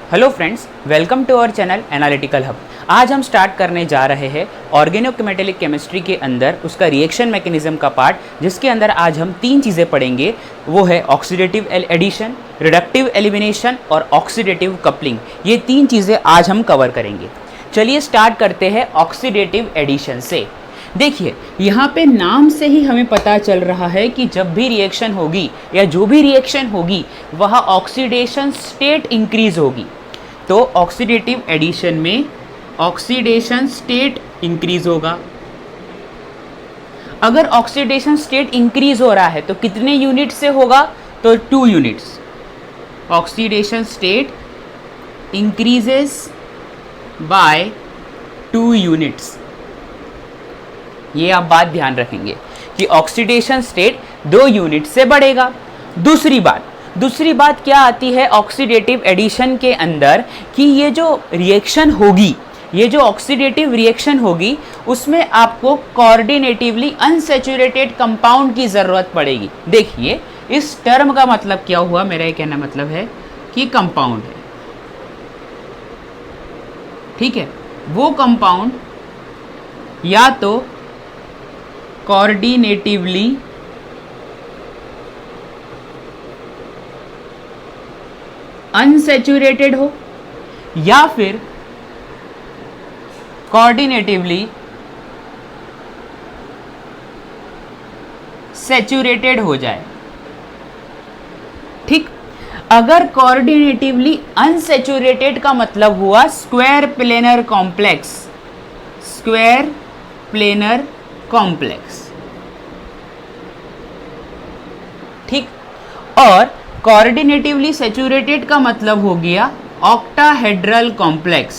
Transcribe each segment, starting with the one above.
Hello friends, welcome to our channel analytical hub. आज हम start करने जा रहे हैं ऑर्गेनोकेमेटिक केमिस्ट्री के अंदर उसका रिएक्शन मैकेनिज्म का पार्ट, जिसके अंदर आज हम तीन चीज़ें पढ़ेंगे। वो है ऑक्सीडेटिव एडिशन, रिडक्टिव एलिमिनेशन और ऑक्सीडेटिव कपलिंग। ये तीन चीज़ें आज हम कवर करेंगे। चलिए स्टार्ट करते हैं ऑक्सीडेटिव एडिशन से। देखिए, यहाँ पे नाम से ही हमें पता चल रहा है कि जब भी रिएक्शन होगी या जो भी रिएक्शन होगी वह ऑक्सीडेशन स्टेट इंक्रीज होगी। तो ऑक्सीडेटिव एडिशन में ऑक्सीडेशन स्टेट इंक्रीज होगा। अगर ऑक्सीडेशन स्टेट इंक्रीज हो रहा है तो कितने यूनिट से होगा? तो 2 units. Oxidation state increases by 2 units. ये आप बात ध्यान रखेंगे कि ऑक्सीडेशन स्टेट 2 यूनिट से बढ़ेगा। दूसरी बात क्या आती है ऑक्सीडेटिव एडिशन के अंदर कि ये जो रिएक्शन होगी, ये जो ऑक्सीडेटिव रिएक्शन होगी उसमें आपको कोऑर्डिनेटिवली अनसैचुरेटेड कंपाउंड की ज़रूरत पड़ेगी। देखिए, इस टर्म का मतलब क्या हुआ? मेरा ये कहना मतलब है कि कंपाउंड है, ठीक है, वो कंपाउंड या तो कोऑर्डिनेटिवली अनसैचुरेटेड हो या फिर कोऑर्डिनेटिवली सैचुरेटेड हो जाए। ठीक, अगर कोऑर्डिनेटिवली अनसैचुरेटेड का मतलब हुआ square planar complex, square planar complex, ठीक, और कोऑर्डिनेटिवली सैचुरेटेड का मतलब हो गया ऑक्टाहेड्रल कॉम्प्लेक्स।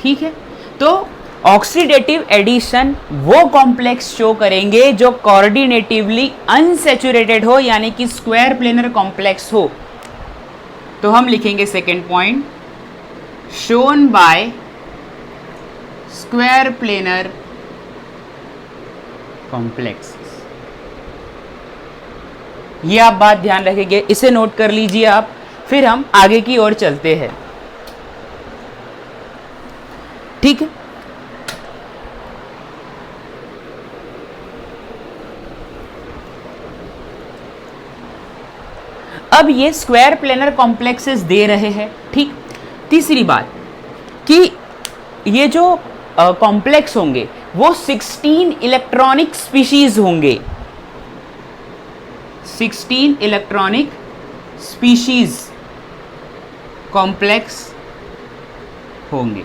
ठीक है, तो ऑक्सीडेटिव एडिशन वो कॉम्प्लेक्स शो करेंगे जो कोऑर्डिनेटिवली अनसैचुरेटेड हो, यानी कि स्क्वायर प्लेनर कॉम्प्लेक्स हो। तो हम लिखेंगे second point, shown by square planar complex. ये आप बात ध्यान रखेंगे, इसे नोट कर लीजिए आप। फिर हम आगे की ओर चलते हैं। ठीक है, अब ये स्क्वायर प्लेनर कॉम्प्लेक्सेस दे रहे हैं। ठीक, तीसरी बात कि ये जो कॉम्प्लेक्स होंगे वो 16 इलेक्ट्रॉनिक स्पीशीज होंगे, 16 इलेक्ट्रॉनिक स्पीशीज कॉम्प्लेक्स होंगे।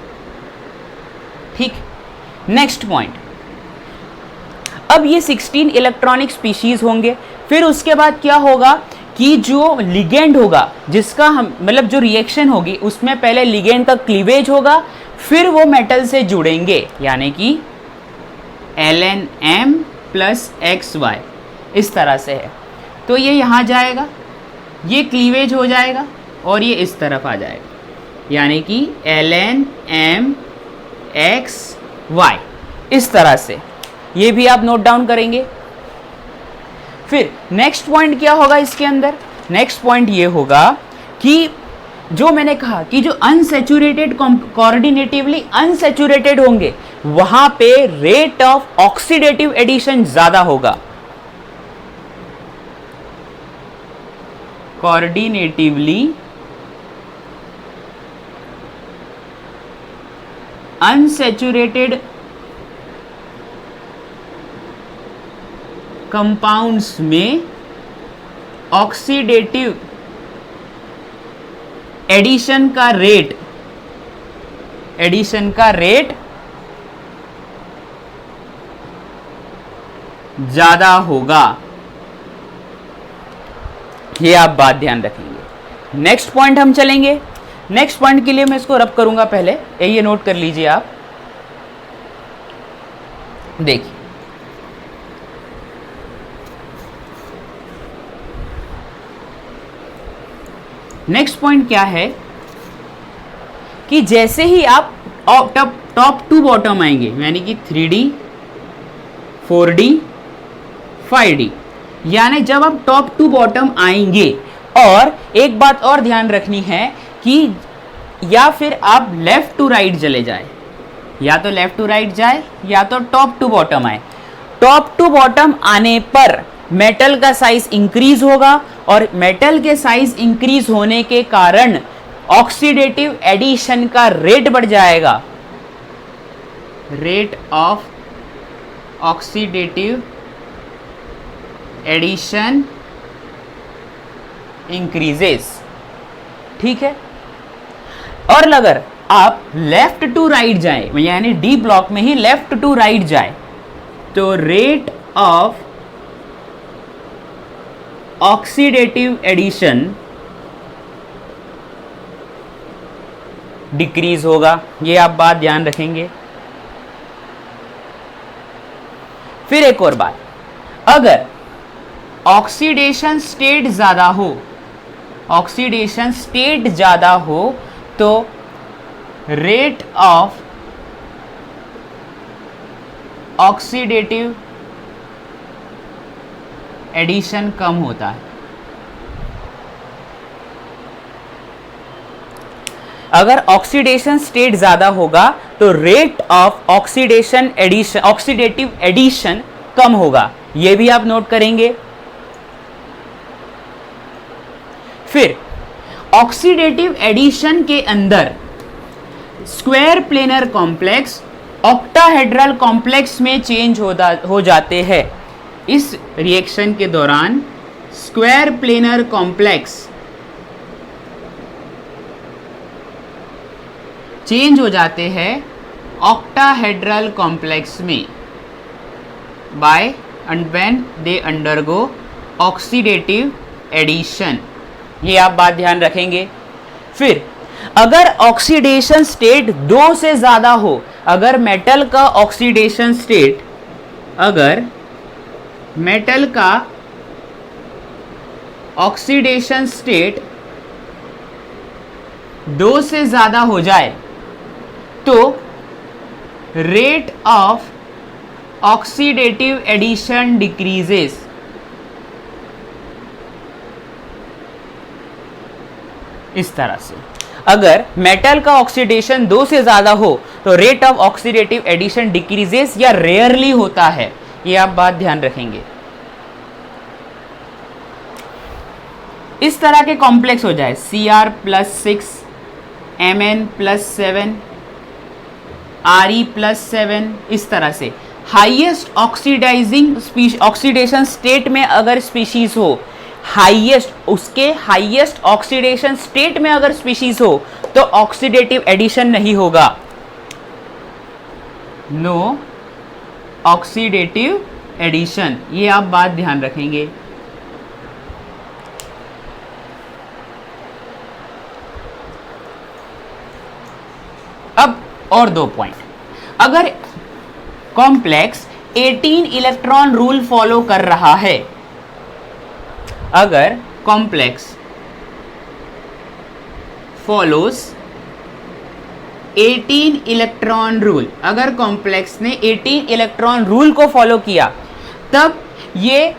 ठीक, नेक्स्ट पॉइंट, अब ये 16 इलेक्ट्रॉनिक स्पीशीज होंगे। फिर उसके बाद क्या होगा कि जो लिगेंड होगा, जिसका हम मतलब जो रिएक्शन होगी उसमें पहले लिगेंड का क्लीवेज होगा, फिर वो मेटल से जुड़ेंगे, यानी कि LNM + XY इस तरह से है। तो ये यहाँ जाएगा, ये क्लीवेज हो जाएगा और ये इस तरफ आ जाएगा, यानी कि LNM XY इस तरह से। ये भी आप नोट डाउन करेंगे। फिर नेक्स्ट पॉइंट क्या होगा इसके अंदर? नेक्स्ट पॉइंट ये होगा कि जो मैंने कहा कि जो अनसैचुरेटेड, कोऑर्डिनेटिवली अनसैचुरेटेड होंगे वहां पे रेट ऑफ ऑक्सीडेटिव एडिशन ज्यादा होगा। कोऑर्डिनेटिवली अनसैचुरेटेड कंपाउंड्स में ऑक्सीडेटिव एडिशन का रेट ज्यादा होगा। ये आप बात ध्यान रखेंगे। नेक्स्ट पॉइंट हम चलेंगे। नेक्स्ट पॉइंट के लिए मैं इसको रब करूंगा पहले, ये नोट कर लीजिए आप। देखिए, नेक्स्ट पॉइंट क्या है कि जैसे ही आप टॉप टू बॉटम आएंगे, यानी कि 3D, 4D, 5D, यानी जब आप टॉप टू बॉटम आएंगे। और एक बात और ध्यान रखनी है कि या फिर आप लेफ्ट टू राइट चले जाए, या तो लेफ्ट टू राइट जाए या तो टॉप टू बॉटम आए। टॉप टू बॉटम आने पर मेटल का साइज इंक्रीज होगा और मेटल के साइज इंक्रीज होने के कारण ऑक्सीडेटिव एडिशन का रेट बढ़ जाएगा। Rate of oxidative addition increases, ठीक है। और अगर आप लेफ्ट टू राइट जाए, यानी डी ब्लॉक में ही लेफ्ट टू राइट जाए, तो rate of oxidative addition decrease होगा। ये आप बात ध्यान रखेंगे। फिर एक और बात, अगर ऑक्सीडेशन स्टेट ज्यादा हो, ऑक्सीडेशन स्टेट ज्यादा हो तो रेट ऑफ ऑक्सीडेटिव एडिशन कम होता है। अगर ऑक्सीडेशन स्टेट ज्यादा होगा तो rate of oxidation addition, oxidative addition कम होगा। यह भी आप नोट करेंगे। फिर ऑक्सीडेटिव एडिशन के अंदर square planar complex octahedral complex में चेंज हो जाते हैं। इस रिएक्शन के दौरान स्क्वायर प्लेनर कॉम्प्लेक्स चेंज हो जाते हैं ऑक्टाहेड्रल कॉम्प्लेक्स में by and when they undergo oxidative addition. ये आप बात ध्यान रखेंगे। फिर अगर ऑक्सीडेशन स्टेट 2 से ज्यादा हो, अगर मेटल का ऑक्सीडेशन स्टेट, अगर मेटल का ऑक्सीडेशन स्टेट 2 से ज्यादा हो जाए तो rate of oxidative addition decreases. इस तरह से अगर मेटल का ऑक्सीडेशन 2 से ज्यादा हो तो rate of oxidative addition decreases या रेयरली होता है। ये आप बात ध्यान रखेंगे। इस तरह के कॉम्प्लेक्स हो जाए Cr+6, Mn+7, Re+7, इस तरह से हाईएस्ट ऑक्सीडाइजिंग ऑक्सीडेशन स्टेट में अगर स्पीशीज हो, हाईएस्ट उसके हाईएस्ट ऑक्सीडेशन स्टेट में अगर स्पीशीज हो तो ऑक्सीडेटिव एडिशन नहीं होगा। नो ऑक्सीडेटिव एडिशन, ये आप बात ध्यान रखेंगे। अब और 2 पॉइंट, अगर कॉम्प्लेक्स 18 इलेक्ट्रॉन रूल फॉलो कर रहा है, अगर कॉम्प्लेक्स फॉलोज 18 इलेक्ट्रॉन रूल, अगर कॉम्प्लेक्स ने 18 इलेक्ट्रॉन रूल को फॉलो किया तब ये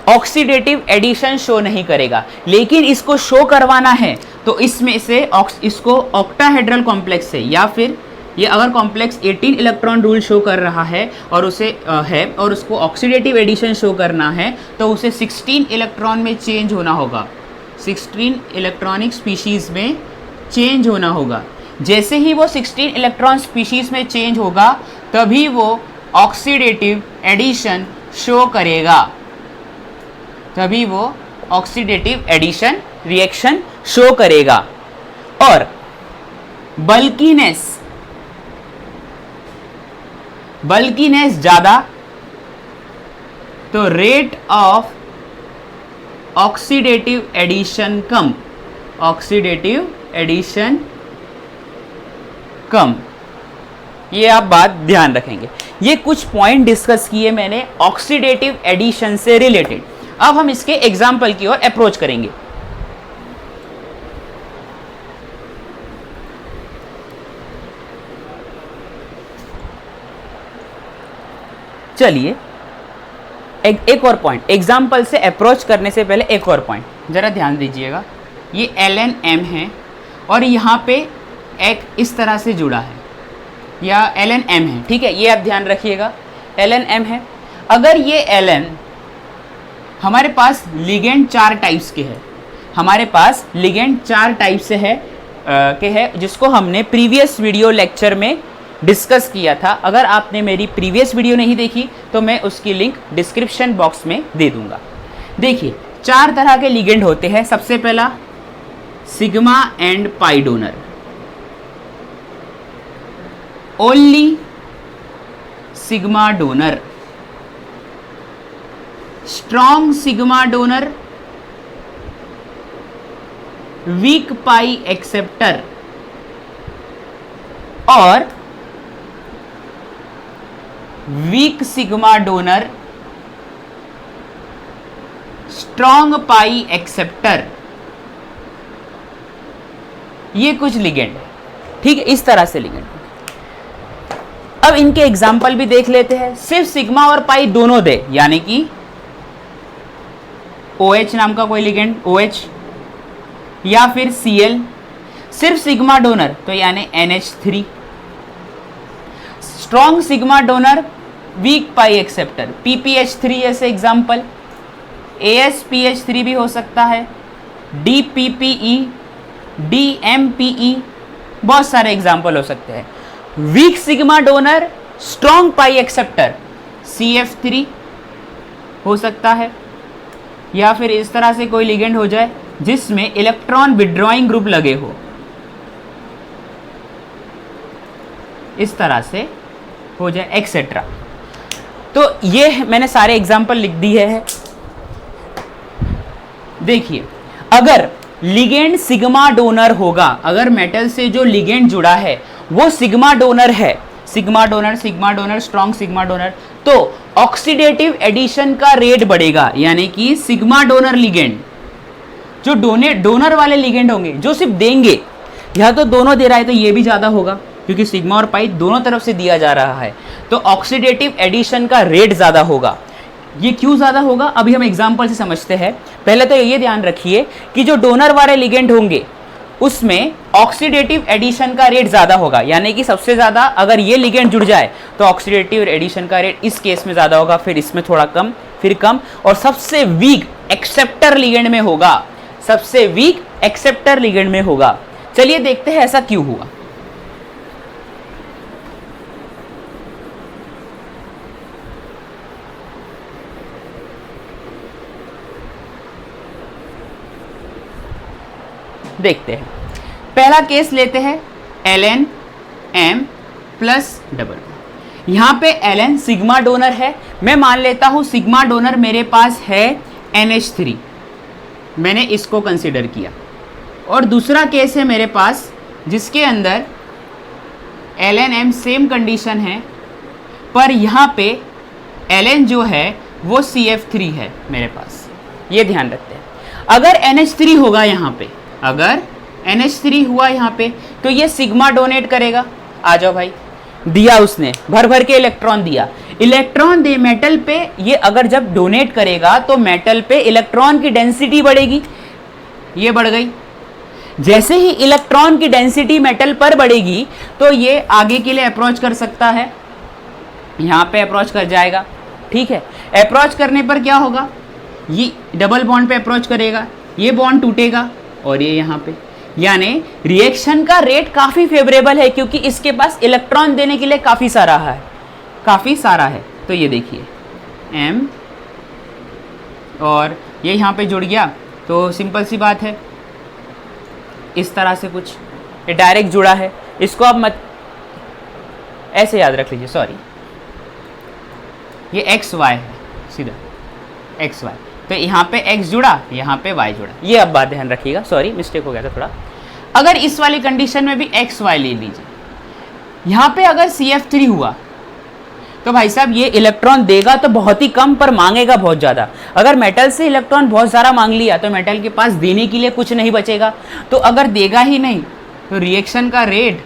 ऑक्सीडेटिव एडिशन शो नहीं करेगा। लेकिन इसको शो करवाना है तो इसमें से इसको ऑक्टाहेड्रल कॉम्प्लेक्स से, या फिर ये अगर कॉम्प्लेक्स 18 इलेक्ट्रॉन रूल शो कर रहा है और उसे है और उसको ऑक्सीडेटिव एडिशन शो करना है तो उसे 16 इलेक्ट्रॉन में चेंज होना होगा, 16 इलेक्ट्रॉनिक स्पीशीज में चेंज होना होगा। जैसे ही वो 16 इलेक्ट्रॉन स्पीशीज में चेंज होगा तभी वो ऑक्सीडेटिव एडिशन शो करेगा, तभी वो ऑक्सीडेटिव एडिशन रिएक्शन शो करेगा। और बल्कीनेस ज्यादा तो रेट ऑफ ऑक्सीडेटिव एडिशन कम, ऑक्सीडेटिव एडिशन कम। ये आप बात ध्यान रखेंगे। ये कुछ पॉइंट डिस्कस किए मैंने ऑक्सीडेटिव एडिशन से रिलेटेड। अब हम इसके एग्जाम्पल की ओर अप्रोच करेंगे। चलिए एक और पॉइंट, एग्जाम्पल से अप्रोच करने से पहले एक और पॉइंट जरा ध्यान दीजिएगा। ये LNM है और यहाँ पे एक इस तरह से जुड़ा है या LNM है, ठीक है, ये आप ध्यान रखिएगा, LNM है। अगर ये LN हमारे पास लिगेंड 4 टाइप्स के है, हमारे पास लिगेंड 4 टाइप से है जिसको हमने प्रीवियस वीडियो लेक्चर में डिस्कस किया था। अगर आपने मेरी प्रीवियस वीडियो नहीं देखी तो मैं उसकी लिंक डिस्क्रिप्शन बॉक्स में दे दूंगा। देखिए 4 तरह के लिगेंड होते हैं। सबसे पहला sigma and pi donor, only sigma donor, strong sigma donor, weak pi acceptor और weak sigma donor, strong pi acceptor. ये कुछ लिगेंड है, ठीक है, इस तरह से लिगेंड। अब इनके एग्जाम्पल भी देख लेते हैं। सिर्फ सिग्मा और पाई दोनों दे, यानी कि OH नाम का कोई लिगेंड, OH या फिर Cl, सिर्फ सिग्मा डोनर तो यानी NH3, strong sigma donor, weak pi acceptor, PPH3 ऐसे एग्जाम्पल, AsPH3 भी हो सकता है, DPPE, DMPE, बहुत सारे एग्जाम्पल हो सकते हैं। Weak sigma donor, strong pi acceptor, CF3 हो सकता है, या फिर इस तरह से कोई लिगेंड हो जाए जिसमें इलेक्ट्रॉन विड्रॉइंग ग्रुप लगे हो, इस तरह से हो जाए एक्सेट्रा। तो ये मैंने सारे एग्जाम्पल लिख दिए हैं। देखिए अगर लिगेंड सिग्मा डोनर होगा, अगर मेटल से जो लिगेंड जुड़ा है वो सिग्मा डोनर है, sigma donor, sigma donor, strong sigma donor, तो ऑक्सीडेटिव एडिशन का रेट बढ़ेगा, यानी कि सिग्मा डोनर लिगेंड जो डोनर वाले लिगेंड होंगे जो सिर्फ देंगे, यह तो दोनों दे रहा है तो ये भी ज़्यादा होगा क्योंकि सिग्मा और पाई दोनों तरफ से दिया जा रहा है, तो ऑक्सीडेटिव एडिशन का रेट ज़्यादा होगा। ये क्यों ज़्यादा होगा अभी हम एग्जाम्पल से समझते हैं। पहले तो ये ध्यान रखिए कि जो डोनर वाले लिगेंड होंगे उसमें ऑक्सीडेटिव एडिशन का रेट ज़्यादा होगा, यानी कि सबसे ज़्यादा अगर ये लिगेंड जुड़ जाए तो ऑक्सीडेटिव एडिशन का रेट इस केस में ज़्यादा होगा, फिर इसमें थोड़ा कम, फिर कम, और सबसे वीक एक्सेप्टर लिगेंड में होगा, सबसे वीक एक्सेप्टर लिगेंड में होगा। चलिए देखते हैं ऐसा क्यों हुआ। देखते हैं, पहला केस लेते हैं LNM प्लस डबल। यहां पे LN सिग्मा डोनर है, मैं मान लेता हूं सिग्मा डोनर मेरे पास है NH3, मैंने इसको कंसिडर किया। और दूसरा केस है मेरे पास जिसके अंदर LNM सेम कंडीशन है, पर यहां पे LN जो है वो CF3 है मेरे पास। ये ध्यान रखते हैं, अगर NH3 होगा यहाँ पे, अगर NH3 हुआ यहाँ पे तो ये सिग्मा डोनेट करेगा। आ जाओ भाई, दिया उसने भर भर के इलेक्ट्रॉन दिया, इलेक्ट्रॉन दे मेटल पे, ये अगर जब डोनेट करेगा तो मेटल पे इलेक्ट्रॉन की डेंसिटी बढ़ेगी, ये बढ़ गई। जैसे ही इलेक्ट्रॉन की डेंसिटी मेटल पर बढ़ेगी तो ये आगे के लिए अप्रोच कर सकता है, यहाँ पे अप्रोच कर जाएगा, ठीक है। अप्रोच करने पर क्या होगा, ये डबल बॉन्ड पे अप्रोच करेगा, ये बॉन्ड टूटेगा और ये यहाँ पे, यानी रिएक्शन का रेट काफ़ी फेवरेबल है क्योंकि इसके पास इलेक्ट्रॉन देने के लिए काफ़ी सारा है। तो ये देखिए M और ये यहाँ पे जुड़ गया, तो सिंपल सी बात है, इस तरह से कुछ ये डायरेक्ट जुड़ा है, इसको आप मत ऐसे याद रख लीजिए, सॉरी ये XY है, सीधा XY, तो यहाँ पे X जुड़ा, यहाँ पे Y जुड़ा, ये अब बात ध्यान रखिएगा, सॉरी मिस्टेक हो गया था थोड़ा। अगर इस वाली कंडीशन में भी XY ले लीजिए, यहाँ पे अगर CF3 हुआ तो भाई साहब ये इलेक्ट्रॉन देगा तो बहुत ही कम पर मांगेगा बहुत ज़्यादा। अगर मेटल से इलेक्ट्रॉन बहुत सारा मांग लिया तो मेटल के पास देने के लिए कुछ नहीं बचेगा, तो अगर देगा ही नहीं तो रिएक्शन का रेट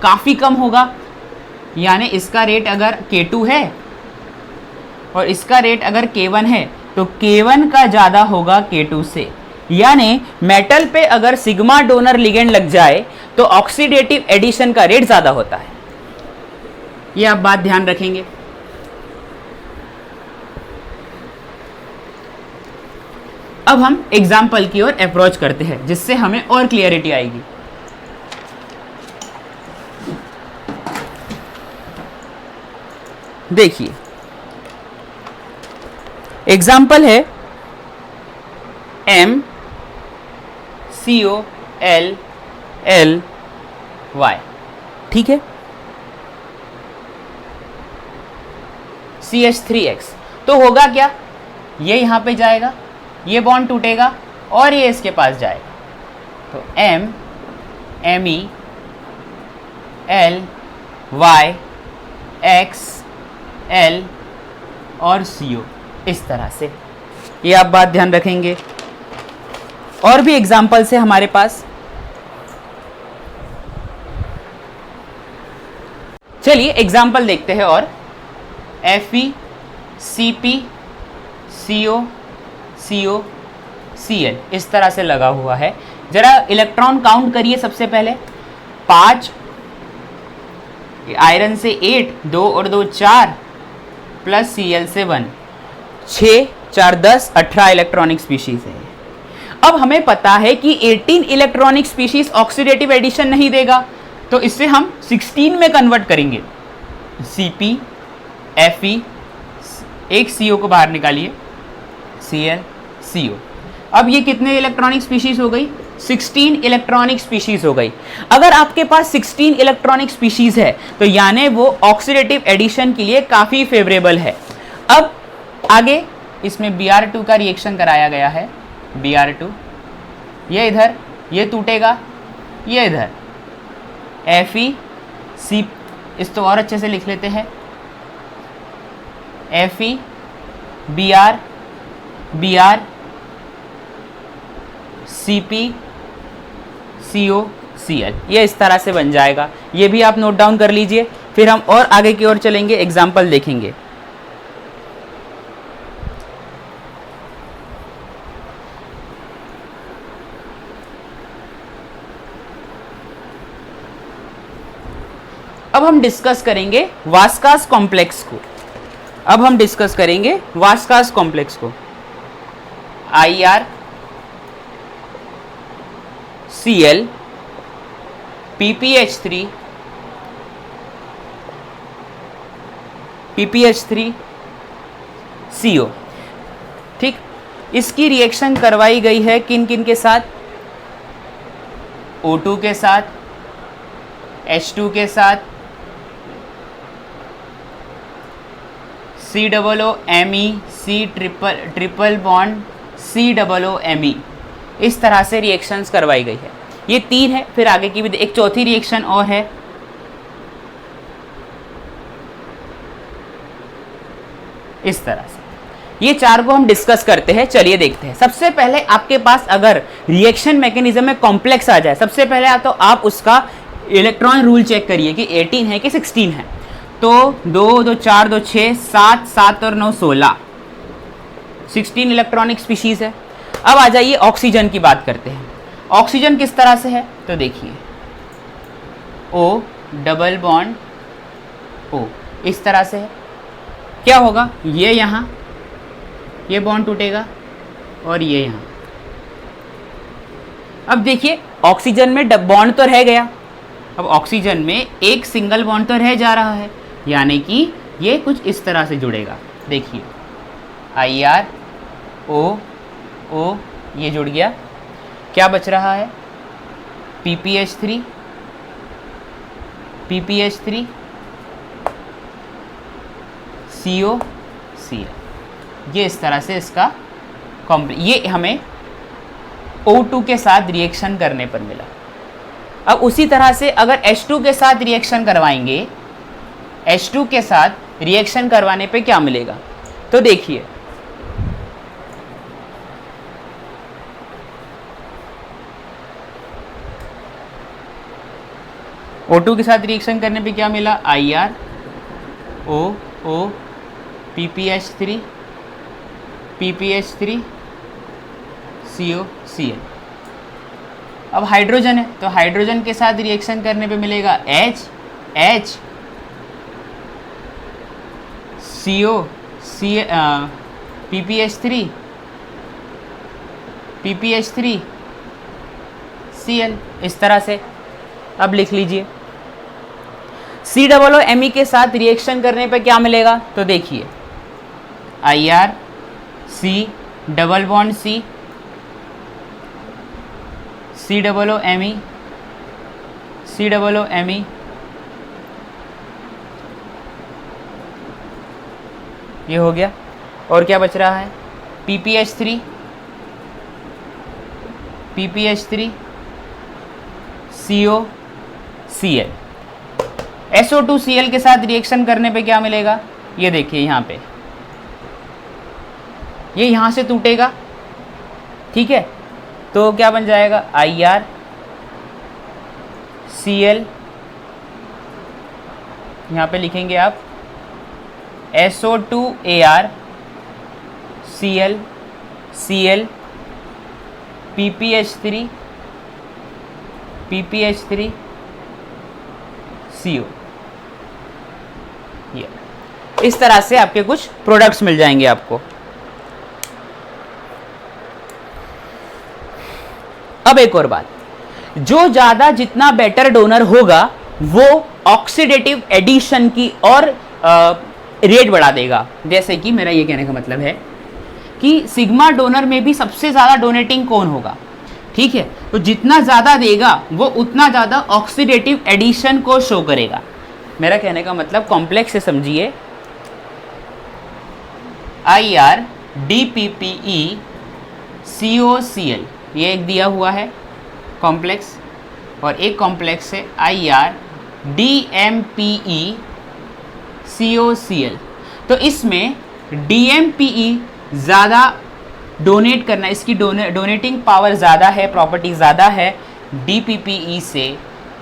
काफ़ी कम होगा, यानी इसका रेट अगर K2 है और इसका रेट अगर K1 है तो K1 का ज़्यादा होगा K2 से, यानी मेटल पे अगर सिग्मा डोनर लिगेंड लग जाए तो ऑक्सीडेटिव एडिशन का रेट ज्यादा होता है। ये आप बात ध्यान रखेंगे। अब हम एग्जाम्पल की ओर अप्रोच करते हैं जिससे हमें और क्लियरिटी आएगी। देखिए एग्जाम्पल है MCOLLY, ठीक है, CH3X। तो होगा क्या, ये यहां पे जाएगा, ये बॉन्ड टूटेगा और ये इसके पास जाएगा, तो MELYXL और CO, इस तरह से। ये आप बात ध्यान रखेंगे। और भी एग्जाम्पल्स है हमारे पास। चलिए एग्जाम्पल देखते हैं और FeCpCO इस तरह से लगा हुआ है। जरा इलेक्ट्रॉन काउंट करिए। सबसे पहले 5, आयरन से 8, 2 और 2 4, प्लस Cl से 1, 6 4 10, 18 इलेक्ट्रॉनिक स्पीशीज है। अब हमें पता है कि 18 इलेक्ट्रॉनिक स्पीशीज ऑक्सीडेटिव एडिशन नहीं देगा, तो इससे हम 16 में कन्वर्ट करेंगे। Cp, Fe, एक CO को बाहर निकालिए, Cl, CO। अब ये कितने इलेक्ट्रॉनिक स्पीशीज हो गई? 16 इलेक्ट्रॉनिक स्पीशीज हो गई। अगर आपके पास 16 इलेक्ट्रॉनिक स्पीशीज है तो यानी वो ऑक्सीडेटिव एडिशन के लिए काफ़ी फेवरेबल है। अब आगे इसमें Br2 का रिएक्शन कराया गया है। Br2, ये इधर, ये टूटेगा, ये इधर, Fe, C, इस तो और अच्छे से लिख लेते हैं, Fe, Br, Br, Cp, CO, Cl, ये इस तरह से बन जाएगा। ये भी आप नोट डाउन कर लीजिए। फिर हम और आगे की ओर चलेंगे, एग्जाम्पल देखेंगे। अब हम डिस्कस करेंगे वास्कास कॉम्प्लेक्स को। IR, Cl, PPH3, CO, ठीक। इसकी रिएक्शन करवाई गई है किन किन के साथ? O2 के साथ, H2 के साथ, COOMe, C triple bond COOMe, इस तरह से रिएक्शंस करवाई गई है। ये 3 है। फिर आगे की भी एक चौथी रिएक्शन और है, इस तरह से। ये 4 को हम डिस्कस करते हैं। चलिए देखते हैं। सबसे पहले आपके पास अगर रिएक्शन मैकेनिज्म में कॉम्प्लेक्स आ जाए, सबसे पहले तो आप उसका इलेक्ट्रॉन रूल चेक करिए कि 18 है कि 16 है। तो 2 2 4 2 6 7 7 और 9 16, 16 इलेक्ट्रॉनिक स्पीशीज है। अब आ जाइए ऑक्सीजन की बात करते हैं। ऑक्सीजन किस तरह से है? तो देखिए O डबल बॉन्ड O, इस तरह से है। क्या होगा? ये यहाँ, ये बॉन्ड टूटेगा और ये यहाँ। अब देखिए ऑक्सीजन में बॉन्ड तो रह गया। अब ऑक्सीजन में एक सिंगल बॉन्ड तो रह जा रहा है, यानी कि ये कुछ इस तरह से जुड़ेगा। देखिए IR O O, ये जुड़ गया। क्या बच रहा है? PPH3 CO Cl, ये इस तरह से इसका ये हमें O2 के साथ रिएक्शन करने पर मिला। अब उसी तरह से अगर H2 के साथ रिएक्शन करवाएंगे, H2 के साथ रिएक्शन करवाने पे क्या मिलेगा? तो देखिए O2 के साथ रिएक्शन करने पे क्या मिला? IR O O PPH3 CO Cl। अब हाइड्रोजन है तो हाइड्रोजन के साथ रिएक्शन करने पे मिलेगा H H CO PPH3 PPH3 Cl, इस तरह से। अब लिख लीजिए COOMe के साथ रिएक्शन करने पे क्या मिलेगा, तो देखिए IR C double bond C COOMe COOMe ये हो गया। और क्या बच रहा है, PPH3 CO Cl। SO2Cl के साथ रिएक्शन करने पे क्या मिलेगा, ये देखिए यहाँ पे, ये यहाँ से टूटेगा, ठीक है, तो क्या बन जाएगा IR Cl, यहाँ पे लिखेंगे आप SO2AR Cl Cl PPH3 CO। ये इस तरह से आपके कुछ प्रोडक्ट्स मिल जाएंगे आपको। अब एक और बात, जो ज्यादा जितना बेटर डोनर होगा वो ऑक्सीडेटिव एडिशन की और रेट बढ़ा देगा। जैसे कि मेरा ये कहने का मतलब है कि सिग्मा डोनर में भी सबसे ज़्यादा डोनेटिंग कौन होगा, ठीक है, तो जितना ज़्यादा देगा वो उतना ज़्यादा ऑक्सीडेटिव एडिशन को शो करेगा। मेरा कहने का मतलब कॉम्प्लेक्स से समझिए, IR DPPE COCl ये एक दिया हुआ है कॉम्प्लेक्स, और एक कॉम्प्लेक्स है IR DMPE COCl। तो इसमें DMPE ज़्यादा डोनेट करना, इसकी डोनेटिंग पावर ज़्यादा है, प्रॉपर्टी ज़्यादा है DPPE से,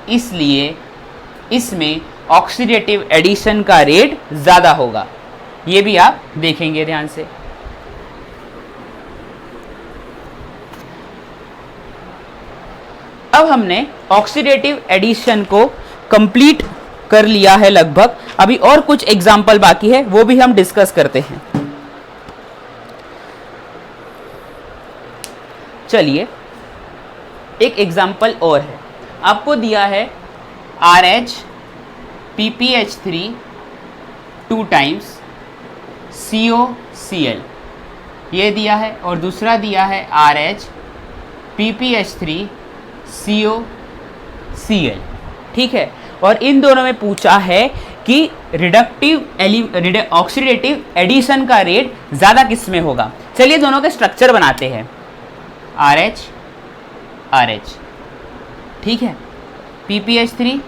इसलिए इसमें ऑक्सीडेटिव एडिशन का रेट ज़्यादा होगा। ये भी आप देखेंगे ध्यान से। अब हमने ऑक्सीडेटिव एडिशन को कंप्लीट कर लिया है लगभग, अभी और कुछ एग्जाम्पल बाकी है, वो भी हम डिस्कस करते हैं। चलिए एक एग्जाम्पल और है, आपको दिया है RH PPH3 2 टाइम्स COCl ये दिया है, और दूसरा दिया है RH PPH3 COCl, ठीक है, और इन दोनों में पूछा है कि रिडक्टिव ऑक्सीडेटिव एडिशन का रेट ज़्यादा किस में होगा। चलिए दोनों के स्ट्रक्चर बनाते हैं, RH RH, ठीक है, PPH3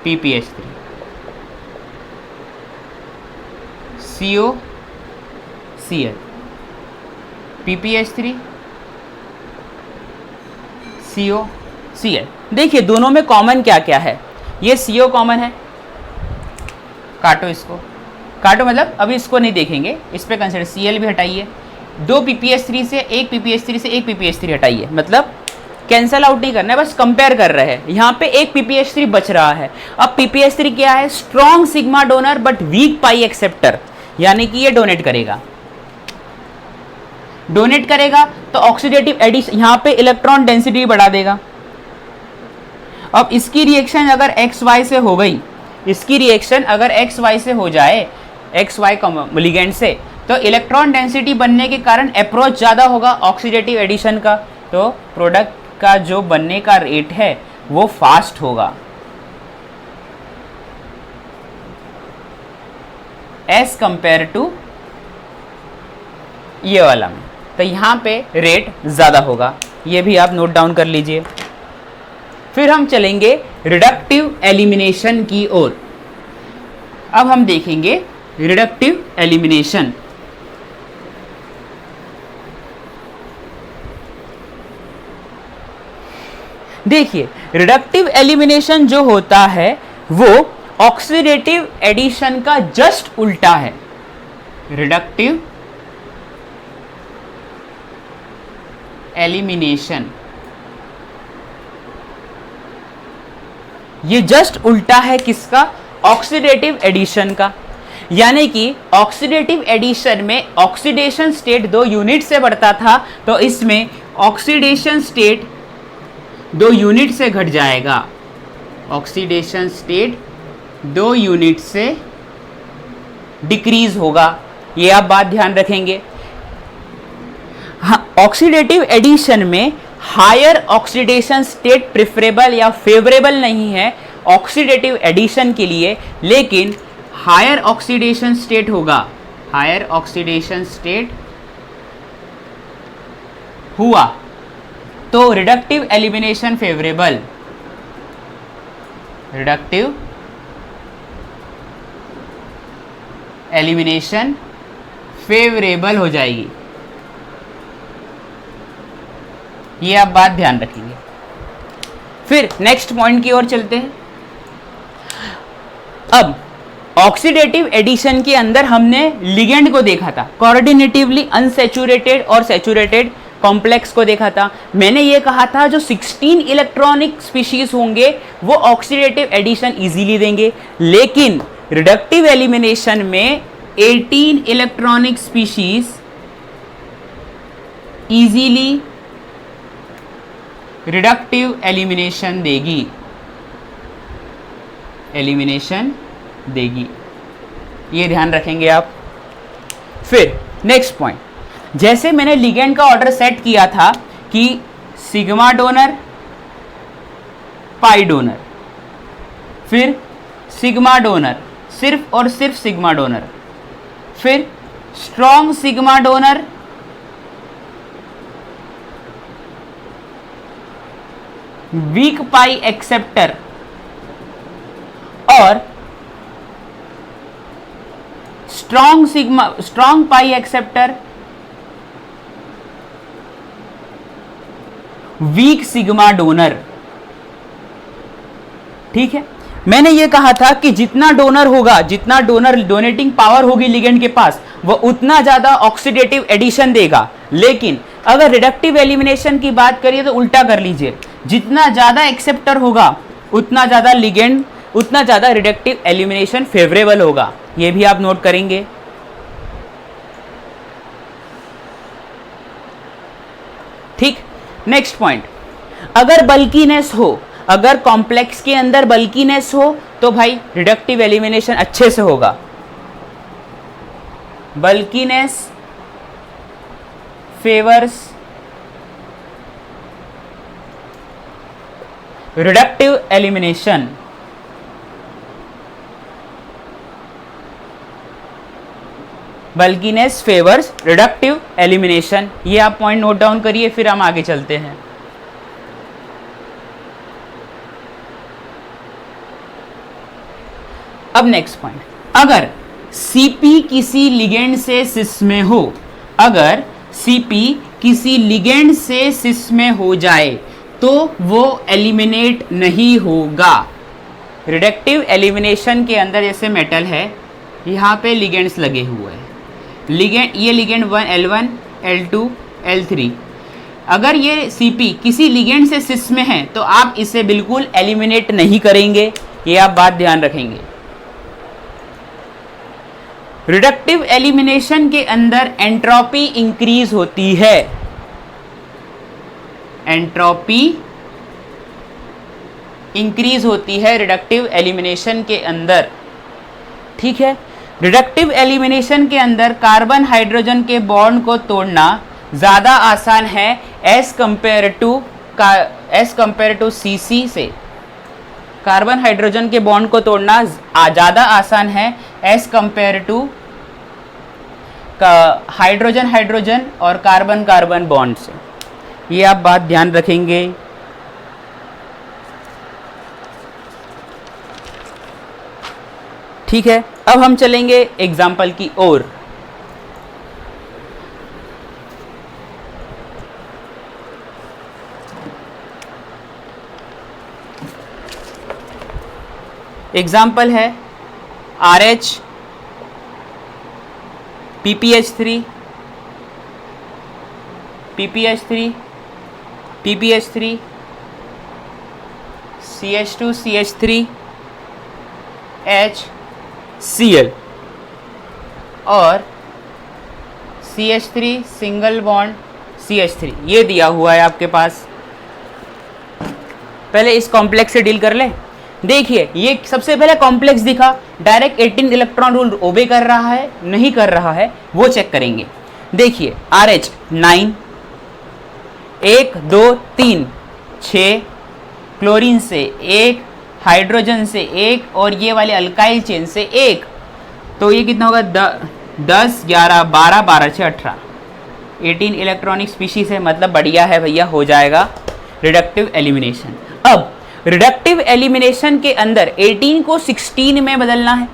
PPH3 COCl PPH3 COCl। देखिए दोनों में कॉमन क्या क्या है, ये CO कॉमन है, काटो इसको, काटो मतलब अभी इसको नहीं देखेंगे, इस पे कंसिडर, Cl भी हटाइए, 2 PPH3 से एक PPH3 से एक PPH3 हटाइए, मतलब कैंसल आउट नहीं करना है, बस कंपेयर कर रहे हैं। यहाँ पे एक PPH3 बच रहा है। अब PPH3 क्या है, strong sigma donor but week pi acceptor, यानी कि ये डोनेट करेगा, डोनेट करेगा तो ऑक्सीडेटिव एडिशन, यहाँ पे इलेक्ट्रॉन डेंसिटी बढ़ा देगा। अब इसकी रिएक्शन अगर XY से हो गई, इसकी रिएक्शन अगर XY से हो जाए, XY लिगेंड से, तो इलेक्ट्रॉन डेंसिटी बनने के कारण अप्रोच ज़्यादा होगा ऑक्सीडेटिव एडिशन का, तो प्रोडक्ट का जो बनने का रेट है वो फास्ट होगा एज कंपेयर टू ये वाला में, तो यहाँ पे रेट ज़्यादा होगा, ये भी आप नोट डाउन कर लीजिए। फिर हम चलेंगे रिडक्टिव एलिमिनेशन की ओर। अब हम देखेंगे रिडक्टिव एलिमिनेशन। देखिए रिडक्टिव एलिमिनेशन जो होता है वो ऑक्सीडेटिव एडिशन का जस्ट उल्टा है। रिडक्टिव एलिमिनेशन, ये जस्ट उल्टा है किसका? ऑक्सीडेटिव एडिशन का। यानी कि ऑक्सीडेटिव एडिशन में ऑक्सीडेशन स्टेट 2 यूनिट से बढ़ता था, तो इसमें ऑक्सीडेशन स्टेट 2 यूनिट से घट जाएगा। ऑक्सीडेशन स्टेट 2 यूनिट से डिक्रीज होगा, ये आप बात ध्यान रखेंगे। हाँ, ऑक्सीडेटिव एडिशन में हायर ऑक्सीडेशन स्टेट प्रेफरेबल या फेवरेबल नहीं है ऑक्सीडेटिव एडिशन के लिए, लेकिन हायर ऑक्सीडेशन स्टेट होगा। हायर ऑक्सीडेशन स्टेट हुआ तो reductive elimination favourable, reductive elimination favourable हो जाएगी। ये आप बात ध्यान रखेंगे। फिर नेक्स्ट पॉइंट की ओर चलते हैं। अब ऑक्सीडेटिव एडिशन के अंदर हमने लिगेंड को देखा था, कोऑर्डिनेटिवली अनसैचुरेटेड और सैचुरेटेड कॉम्प्लेक्स को देखा था। मैंने ये कहा था जो 16 इलेक्ट्रॉनिक स्पीशीज होंगे वो ऑक्सीडेटिव एडिशन इजीली देंगे, लेकिन रिडक्टिव एलिमिनेशन में 18 electronic species easily reductive elimination देगी, एलिमिनेशन देगी। ये ध्यान रखेंगे आप। फिर नेक्स्ट पॉइंट, जैसे मैंने लिगेंड का ऑर्डर सेट किया था कि सिग्मा डोनर, पाई डोनर, फिर सिग्मा डोनर, सिर्फ और सिर्फ सिग्मा डोनर, फिर strong sigma donor, weak pi acceptor और strong pi acceptor, weak sigma donor. ठीक है, मैंने ये कहा था कि जितना डोनर होगा, जितना डोनर डोनेटिंग पावर होगी लिगेंड के पास, वो उतना ज्यादा ऑक्सीडेटिव एडिशन देगा। लेकिन अगर रिडक्टिव एलिमिनेशन की बात करिए तो उल्टा कर लीजिए, जितना ज्यादा एक्सेप्टर होगा उतना ज्यादा लिगेंड, उतना ज्यादा रिडक्टिव एलिमिनेशन फेवरेबल होगा। ये भी आप नोट करेंगे। ठीक, नेक्स्ट पॉइंट, अगर बल्कीनेस हो, अगर कॉम्प्लेक्स के अंदर बल्कीनेस हो तो भाई रिडक्टिव एलिमिनेशन अच्छे से होगा। Bulkiness favours reductive elimination. Bulkiness favours reductive elimination. ये आप पॉइंट नोट डाउन करिए, फिर हम आगे चलते हैं। अब नेक्स्ट पॉइंट, अगर Cp किसी लिगेंड से सिस में हो, अगर Cp किसी लिगेंड से सिस में हो जाए तो वो एलिमिनेट नहीं होगा। रिडक्टिव एलिमिनेशन के अंदर जैसे मेटल है, यहाँ पे लिगेंड्स लगे हुए हैं, लिगेंड, ये लिगेंड 1 L1 L2 L3, अगर ये Cp किसी लिगेंड से सिस में है तो आप इसे बिल्कुल एलिमिनेट नहीं करेंगे। ये आप बात ध्यान रखेंगे। रिडक्टिव एलिमिनेशन के अंदर एंट्रोपी इंक्रीज होती है, एंट्रोपी इंक्रीज होती है रिडक्टिव एलिमिनेशन के अंदर। ठीक है, रिडक्टिव एलिमिनेशन के अंदर कार्बन हाइड्रोजन के बॉन्ड को तोड़ना ज़्यादा आसान है एज कंपेयर टू Cc से। कार्बन हाइड्रोजन के बॉन्ड को तोड़ना ज़्यादा आसान है as compare to hydrogen hydrogen और कार्बन कार्बन बॉन्ड से। ये आप बात ध्यान रखेंगे। ठीक है, अब हम चलेंगे एग्जाम्पल की ओर। एग्जाम्पल है RH PPH3 PPH3 PPH3 CH2 CH3 HCl और CH3 सिंगल बॉन्ड CH3, ये दिया हुआ है आपके पास। पहले इस कॉम्प्लेक्स से डील कर ले। देखिए ये सबसे पहले कॉम्प्लेक्स दिखा, डायरेक्ट 18 इलेक्ट्रॉन रूल ओबे कर रहा है नहीं कर रहा है वो चेक करेंगे। देखिए RH 9, 1 2 3 6, क्लोरीन से 1, हाइड्रोजन से 1 और ये वाले अल्काइल चेन से 1, तो ये कितना होगा 10 11 12 12 6 18, 18 इलेक्ट्रॉनिक स्पीशीज है, मतलब बढ़िया है भैया, हो जाएगा रिडक्टिव एलिमिनेशन। अब रिडक्टिव एलिमिनेशन के अंदर 18 को 16 में बदलना है।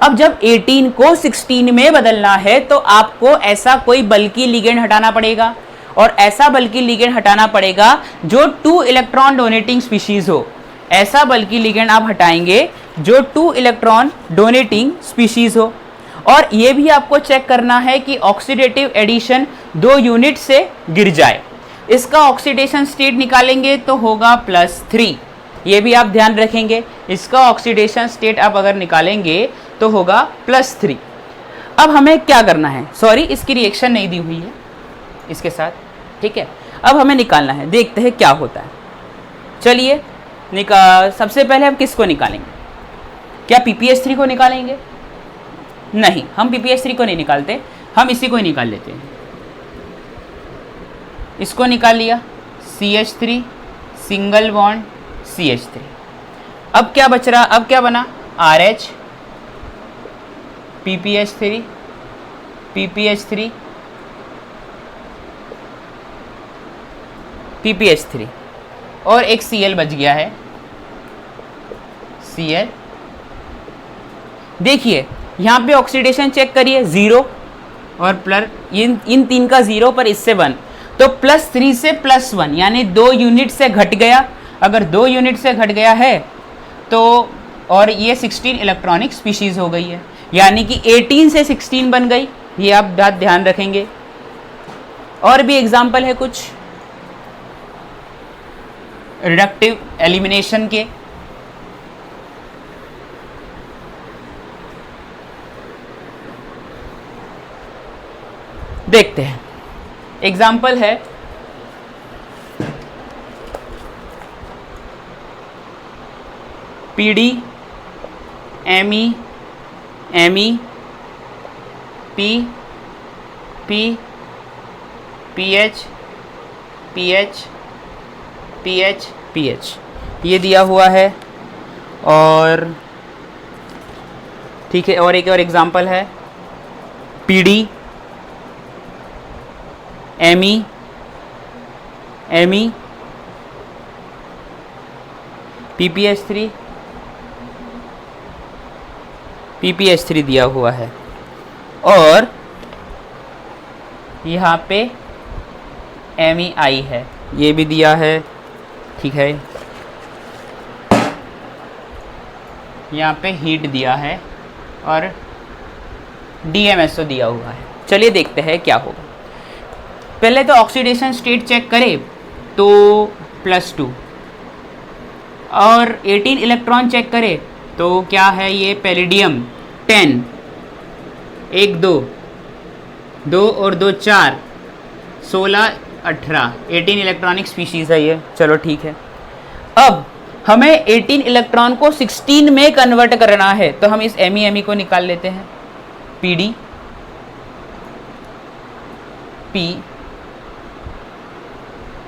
अब जब 18 को 16 में बदलना है तो आपको ऐसा कोई बल्कि लिगेंड हटाना पड़ेगा, और ऐसा बल्कि लिगेंड हटाना पड़ेगा जो 2 इलेक्ट्रॉन डोनेटिंग स्पीशीज हो। ऐसा बल्कि लिगेंड आप हटाएंगे जो 2 इलेक्ट्रॉन डोनेटिंग स्पीशीज हो। और ये भी आपको चेक करना है कि ऑक्सीडेटिव एडिशन 2 यूनिट से गिर जाए। इसका ऑक्सीडेशन स्टेट निकालेंगे तो होगा +3, ये भी आप ध्यान रखेंगे। इसका ऑक्सीडेशन स्टेट आप अगर निकालेंगे तो होगा +3। अब हमें क्या करना है, सॉरी इसकी रिएक्शन नहीं दी हुई है इसके साथ, ठीक है। अब हमें निकालना है, देखते हैं क्या होता है। चलिए सबसे पहले हम किसको निकालेंगे, क्या PPH3 को निकालेंगे? नहीं, हम PPH3 को नहीं निकालते, हम इसी को ही निकाल लेते हैं। इसको निकाल लिया, CH3 सिंगल बॉन्ड CH3। अब क्या बच रहा, अब क्या बना, RH PPH3 PPH3 PPH3 और एक Cl बच गया है, Cl। देखिए यहाँ पे ऑक्सीडेशन चेक करिए, 0 और प्लस इन 3 का 0 पर इससे 1, तो +3 से +1 यानी 2 यूनिट से घट गया। अगर 2 यूनिट से घट गया है तो, और ये 16 इलेक्ट्रॉनिक स्पीशीज हो गई है, यानी कि 18 से 16 बन गई, ये आप बात ध्यान रखेंगे। और भी एग्जाम्पल है कुछ रिडक्टिव एलिमिनेशन के। देखते हैं, एग्जाम्पल है PD ME ME P P PH PH PH PH, ये दिया हुआ है। और ठीक है, और एक और एग्जाम्पल है PD ME ME PPH3 PPH3 दिया हुआ है, और यहाँ पे MEI है, ये भी दिया है, ठीक है। यहाँ पे हीट दिया है और DMSO दिया हुआ है। चलिए देखते हैं क्या होगा। पहले तो ऑक्सीडेशन स्टेट चेक करें तो +2, और 18 इलेक्ट्रॉन चेक करें तो क्या है, ये पैलिडियम 10, 1 2 2 और 2 4 16 18, 18 इलेक्ट्रॉनिक स्पीशीज़ है ये। चलो ठीक है, अब हमें 18 इलेक्ट्रॉन को 16 में कन्वर्ट करना है, तो हम इस ME को निकाल लेते हैं। PD P,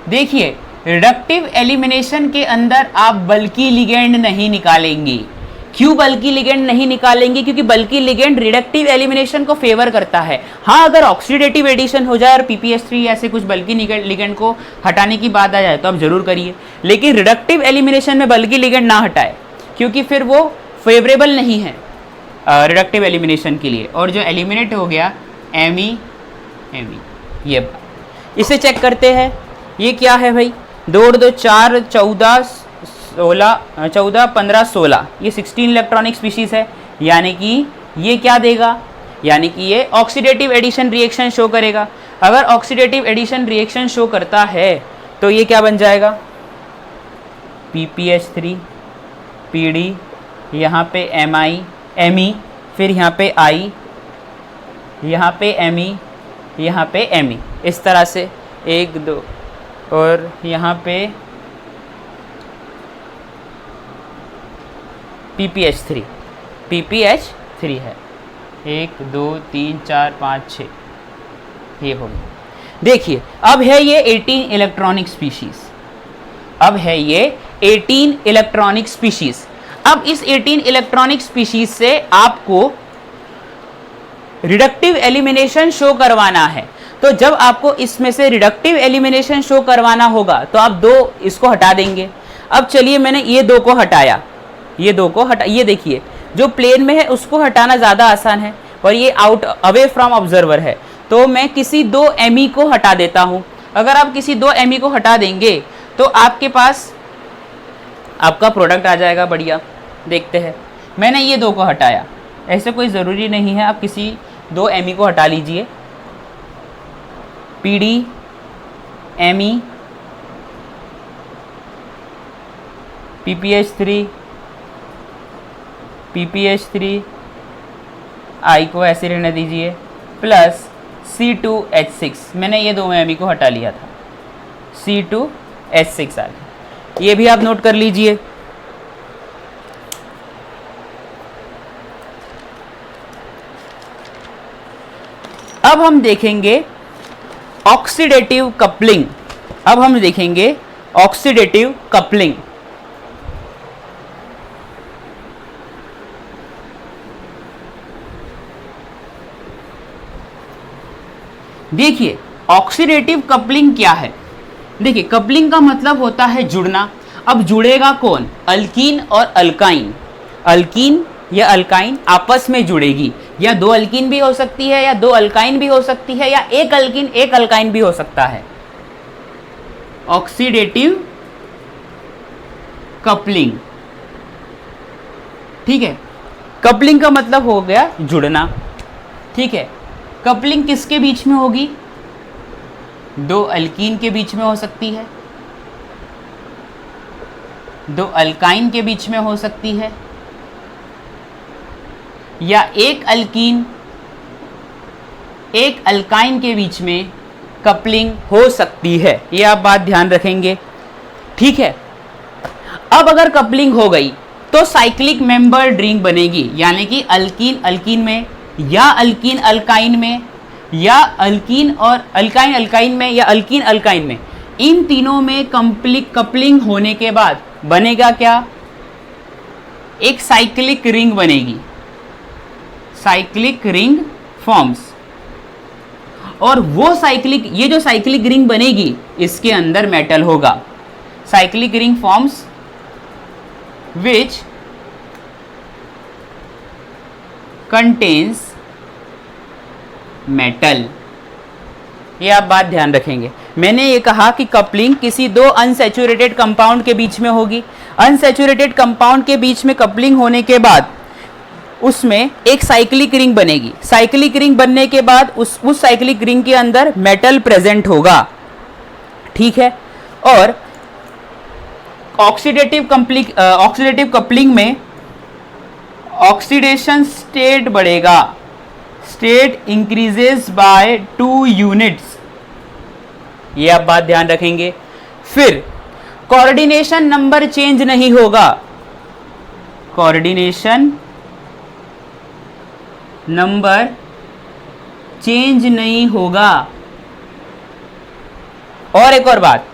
देखिए रिडक्टिव एलिमिनेशन के अंदर आप बल्कि लिगेंड नहीं निकालेंगे। क्यों बल्कि लिगेंड नहीं निकालेंगे? क्योंकि बल्कि लिगेंड रिडक्टिव एलिमिनेशन को फेवर करता है। हाँ, अगर ऑक्सीडेटिव एडिशन हो जाए और PPH3 ऐसे कुछ बल्कि लिगेंड को हटाने की बात आ जाए तो आप जरूर करिए, लेकिन रिडक्टिव एलिमिनेशन में बल्कि लिगेंड ना हटाए, क्योंकि फिर वो फेवरेबल नहीं है रिडक्टिव एलिमिनेशन के लिए। और जो एलिमिनेट हो गया ME ये इसे चेक करते हैं। ये क्या है भाई, 2 2 4 14 16 14 15 16, ये 16 इलेक्ट्रॉनिक स्पीशीज है, यानी कि ये क्या देगा, यानी कि ये ऑक्सीडेटिव एडिशन रिएक्शन शो करेगा। अगर ऑक्सीडेटिव एडिशन रिएक्शन शो करता है तो ये क्या बन जाएगा, PPH3 PD, यहाँ पे Me, फिर यहाँ पे I, यहाँ पे Me, यहाँ पे Me, इस तरह से 1 2, और यहाँ पे PPH3 है 1 2 3 4 5 6, ये हो गया। देखिए अब है ये 18 इलेक्ट्रॉनिक स्पीशीज, अब है ये 18 इलेक्ट्रॉनिक स्पीशीज। अब इस 18 इलेक्ट्रॉनिक स्पीशीज से आपको रिडक्टिव एलिमिनेशन शो करवाना है। तो जब आपको इसमें से रिडक्टिव एलिमिनेशन शो करवाना होगा तो आप 2 इसको हटा देंगे। अब चलिए मैंने ये 2 को हटाया, ये 2 को हटा, ये देखिए जो प्लेन में है उसको हटाना ज़्यादा आसान है और ये आउट अवे फ्रॉम ऑब्जर्वर है, तो मैं किसी 2 Me को हटा देता हूँ। अगर आप किसी 2 Me को हटा देंगे तो आपके पास आपका प्रोडक्ट आ जाएगा बढ़िया। देखते हैं, मैंने ये 2 को हटाया, ऐसे कोई ज़रूरी नहीं है, आप किसी 2 Me को हटा लीजिए, PD Me PPH3 I को ऐसे रहने दीजिए, प्लस C2H6, मैंने ये 2 Me को हटा लिया था, C2H6 आ गया, ये भी आप नोट कर लीजिए। अब हम देखेंगे ऑक्सीडेटिव कपलिंग, अब हम देखेंगे ऑक्सीडेटिव कपलिंग। देखिए ऑक्सीडेटिव कपलिंग क्या है। देखिए कपलिंग का मतलब होता है जुड़ना। अब जुड़ेगा कौन, अल्कीन और अल्काइन, अल्कीन या अल्काइन आपस में जुड़ेगी, या 2 अल्कीन भी हो सकती है, या 2 अल्काइन भी हो सकती है, या 1 अल्कीन 1 अल्काइन भी हो सकता है। ऑक्सीडेटिव कपलिंग, ठीक है, कपलिंग का मतलब हो गया जुड़ना, ठीक है। कपलिंग किसके बीच में होगी, 2 अल्कीन के बीच में हो सकती है, 2 अल्काइन के बीच में हो सकती है, या 1 अल्कीन 1 अल्काइन के बीच में कपलिंग हो सकती है। ये आप बात ध्यान रखेंगे, ठीक है। अब अगर कपलिंग हो गई तो साइक्लिक मेंबर्ड रिंग बनेगी, यानी कि अल्कीन अल्कीन में, या अल्कीन अल्काइन में, या अल्कीन और अल्काइन अल्काइन में, या अल्कीन अल्काइन में, इन तीनों में कपलिंग होने के बाद बनेगा क्या, एक साइक्लिक रिंग बनेगी, साइक्लिक रिंग फॉर्म्स। और वो साइक्लिक, ये जो साइक्लिक रिंग बनेगी इसके अंदर मेटल होगा। Cyclic ring forms which contains metal. ये आप बात ध्यान रखेंगे। मैंने ये कहा कि कपलिंग किसी 2 अनसैचुरेटेड कंपाउंड के बीच में होगी। अनसैचुरेटेड कंपाउंड के बीच में कपलिंग होने के बाद उसमें एक साइक्लिक रिंग बनेगी। साइक्लिक रिंग बनने के बाद उस साइक्लिक रिंग के अंदर मेटल प्रेजेंट होगा, ठीक है। और ऑक्सीडेटिव कपलिंग में ऑक्सीडेशन स्टेट बढ़ेगा, स्टेट इंक्रीजेस बाय 2 यूनिट्स। ये आप बात ध्यान रखेंगे। फिर कोऑर्डिनेशन नंबर चेंज नहीं होगा, कोऑर्डिनेशन नंबर चेंज नहीं होगा। और एक और बात,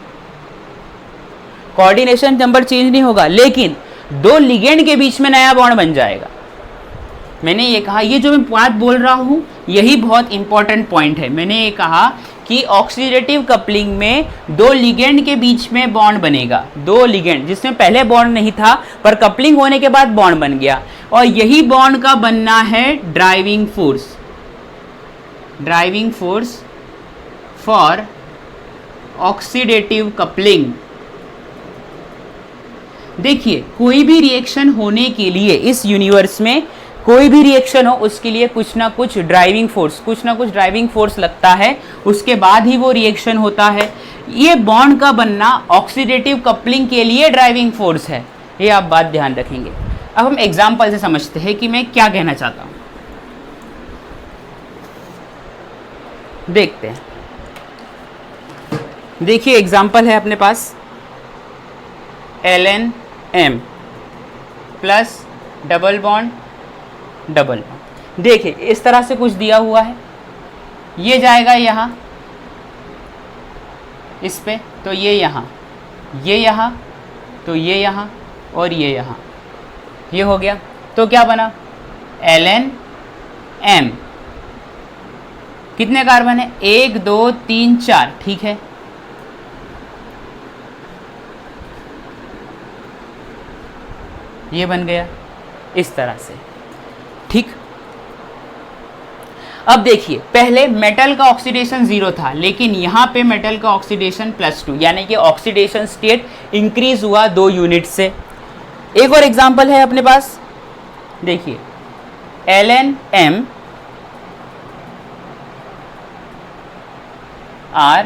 कोऑर्डिनेशन नंबर चेंज नहीं होगा, लेकिन 2 लिगेंड के बीच में नया बॉन्ड बन जाएगा। मैंने ये कहा, ये जो मैं बात बोल रहा हूं यही बहुत इंपॉर्टेंट पॉइंट है। मैंने ये कहा कि ऑक्सीडेटिव कपलिंग में 2 लिगेंड के बीच में बॉन्ड बनेगा, 2 लिगेंड जिसमें पहले बॉन्ड नहीं था पर कपलिंग होने के बाद बॉन्ड बन गया, और यही बॉन्ड का बनना है driving force, driving force for oxidative coupling. देखिए कोई भी रिएक्शन होने के लिए इस यूनिवर्स में कोई भी रिएक्शन हो उसके लिए कुछ ना कुछ ड्राइविंग फोर्स लगता है, उसके बाद ही वो रिएक्शन होता है। ये बॉन्ड का बनना ऑक्सीडेटिव कपलिंग के लिए ड्राइविंग फोर्स है, ये आप बात ध्यान रखेंगे। अब हम एग्जाम्पल से समझते हैं कि मैं क्या कहना चाहता हूं। देखते हैं, देखिए एग्जाम्पल है अपने पास LNM plus double bond double bond. देखिए इस तरह से कुछ दिया हुआ है, ये जाएगा यहाँ इस पे, तो ये यहाँ, ये यहाँ, तो ये यहाँ और ये यहाँ, ये हो गया। तो क्या बना LNM। कितने कार्बन है? 1 2 3 4, ठीक है। ये बन गया इस तरह से, ठीक। अब देखिए पहले मेटल का ऑक्सीडेशन 0 था, लेकिन यहाँ पे मेटल का ऑक्सीडेशन +2, यानी कि ऑक्सीडेशन स्टेट इंक्रीज हुआ 2 यूनिट से। एक और एग्जांपल है अपने पास, देखिए LNM R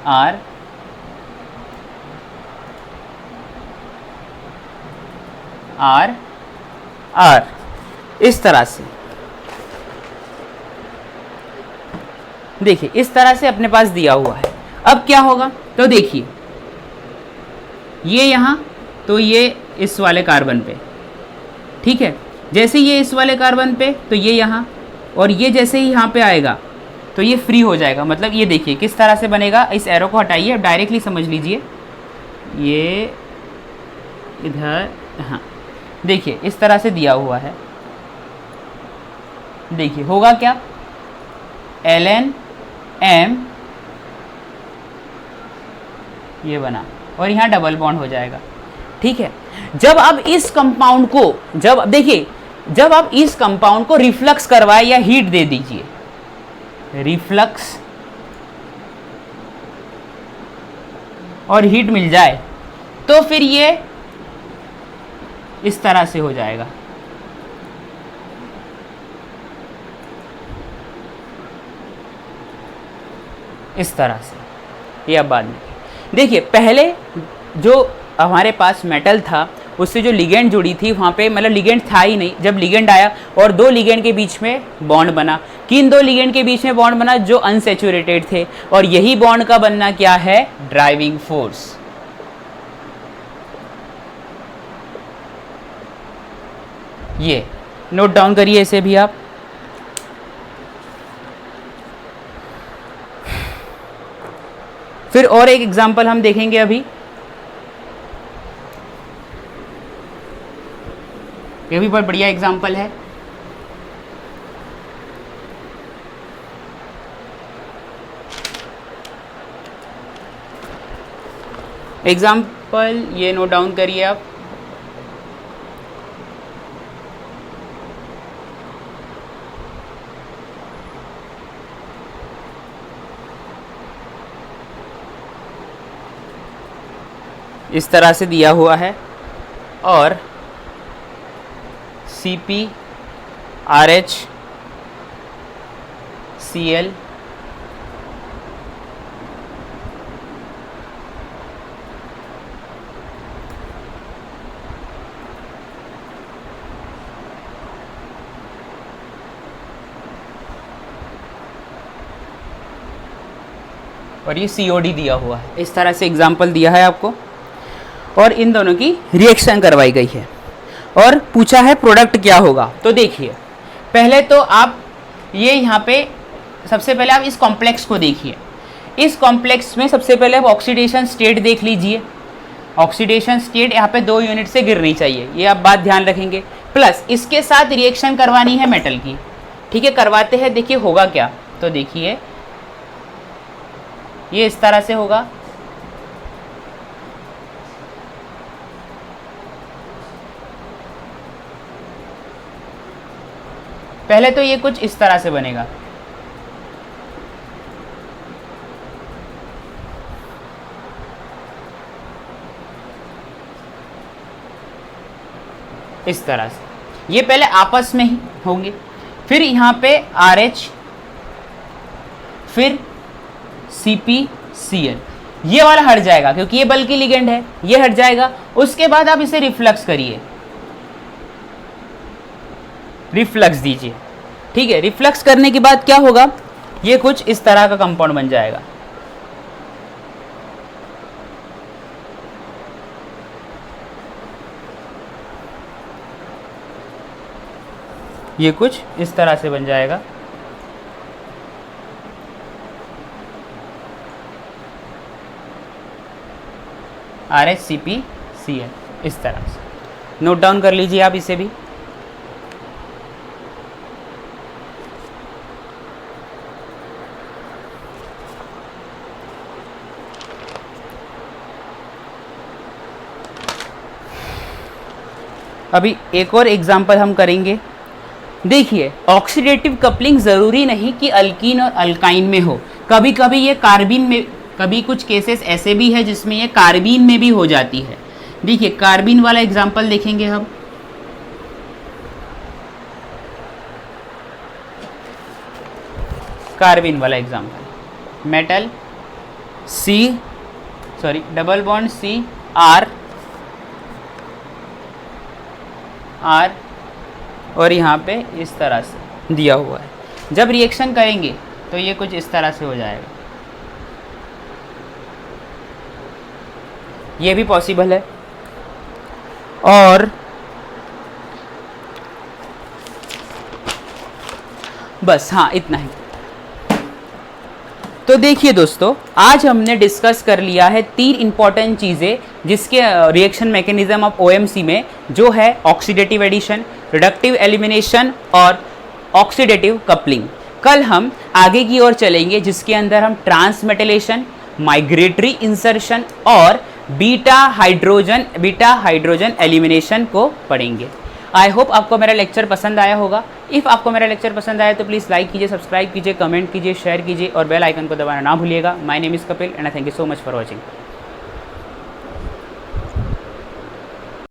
R R R इस तरह से, देखिए इस तरह से अपने पास दिया हुआ है। अब क्या होगा, तो देखिए ये यहाँ, तो ये इस वाले कार्बन पे, ठीक है। जैसे ये इस वाले कार्बन पे, तो ये यहाँ, और ये जैसे ही यहाँ पे आएगा तो ये फ्री हो जाएगा। मतलब ये देखिए किस तरह से बनेगा, इस एरो को हटाइए, अब डायरेक्टली समझ लीजिए, ये इधर, हाँ देखिए इस तरह से दिया हुआ है। देखिए होगा क्या, LNM ये बना और यहाँ डबल बॉन्ड हो जाएगा, ठीक है। जब आप इस कंपाउंड को, जब देखिए जब आप इस कंपाउंड को रिफ्लक्स करवाए या हीट दे दीजिए, रिफ्लक्स और हीट मिल जाए, तो फिर ये इस तरह से हो जाएगा। इस तरह से, ये अब बाद में देखिए, पहले जो हमारे पास मेटल था उससे जो लिगेंड जुड़ी थी वहाँ पे, मतलब लिगेंड था ही नहीं। जब लिगेंड आया और 2 लिगेंड के बीच में बॉन्ड बना, किन 2 लिगेंड के बीच में बॉन्ड बना? जो अनसैचुरेटेड थे, और यही बॉन्ड का बनना क्या है? Driving force. ये नोट डाउन करिए इसे भी आप। फिर और एक एग्जांपल हम देखेंगे अभी, ये भी बहुत बढ़िया एग्जांपल है। एग्जांपल ये नोट डाउन करिए आप। इस तरह से दिया हुआ है, और CpRH Cl और ये COD दिया हुआ है। इस तरह से एग्जाम्पल दिया है आपको, और इन दोनों की रिएक्शन करवाई गई है और पूछा है प्रोडक्ट क्या होगा। तो देखिए पहले तो आप ये यहाँ पे सबसे पहले आप इस कॉम्प्लेक्स को देखिए। इस कॉम्प्लेक्स में सबसे पहले आप ऑक्सीडेशन स्टेट देख लीजिए। ऑक्सीडेशन स्टेट यहाँ पे 2 यूनिट से गिरनी चाहिए, ये आप बात ध्यान रखेंगे। प्लस इसके साथ रिएक्शन करवानी है मेटल की, ठीक है। करवाते हैं, देखिए होगा क्या। तो देखिए ये इस तरह से होगा, पहले तो ये कुछ इस तरह से बनेगा, इस तरह से। ये पहले आपस में ही होंगे, फिर यहाँ पे RH, फिर CpCl, ये वाला हट जाएगा क्योंकि ये बल्कि लिगेंड है, ये हट जाएगा। उसके बाद आप इसे रिफ्लक्स करिए, रिफ्लक्स दीजिए, ठीक है। रिफ्लक्स करने के बाद क्या होगा, ये कुछ इस तरह का कंपाउंड बन जाएगा। ये कुछ इस तरह से बन जाएगा। RHCpCl इस तरह से नोट डाउन कर लीजिए आप इसे भी। अभी एक और एग्जांपल हम करेंगे। देखिए, ऑक्सीडेटिव कपलिंग ज़रूरी नहीं कि अल्कीन और अल्काइन में हो, कभी कभी ये कार्बिन में, कभी कुछ केसेस ऐसे भी है जिसमें ये कार्बिन में भी हो जाती है। देखिए, कार्बिन वाला एग्जांपल देखेंगे हम। कार्बिन वाला example, metal double bond CR और यहाँ पे इस तरह से दिया हुआ है। जब रिएक्शन करेंगे तो ये कुछ इस तरह से हो जाएगा। ये भी पॉसिबल है। और बस, हाँ, इतना ही। तो देखिए दोस्तों, आज हमने डिस्कस कर लिया है 3 इंपॉर्टेंट चीज़ें जिसके रिएक्शन मैकेनिज्म ऑफ OMC में, जो है ऑक्सीडेटिव एडिशन, रिडक्टिव एलिमिनेशन और ऑक्सीडेटिव कपलिंग। कल हम आगे की ओर चलेंगे जिसके अंदर हम ट्रांसमेटाइलेशन, माइग्रेटरी इंसर्शन और बीटा हाइड्रोजन एलिमिनेशन को पढ़ेंगे। आई होप आपको मेरा लेक्चर पसंद आया होगा। इफ़ आपको मेरा लेक्चर पसंद आया तो प्लीज़ लाइक कीजिए, सब्सक्राइब कीजिए, कमेंट कीजिए, शेयर कीजिए और बेल आइकन को दबाना ना भूलिएगा। My name is Kapil and I thank you so much for watching.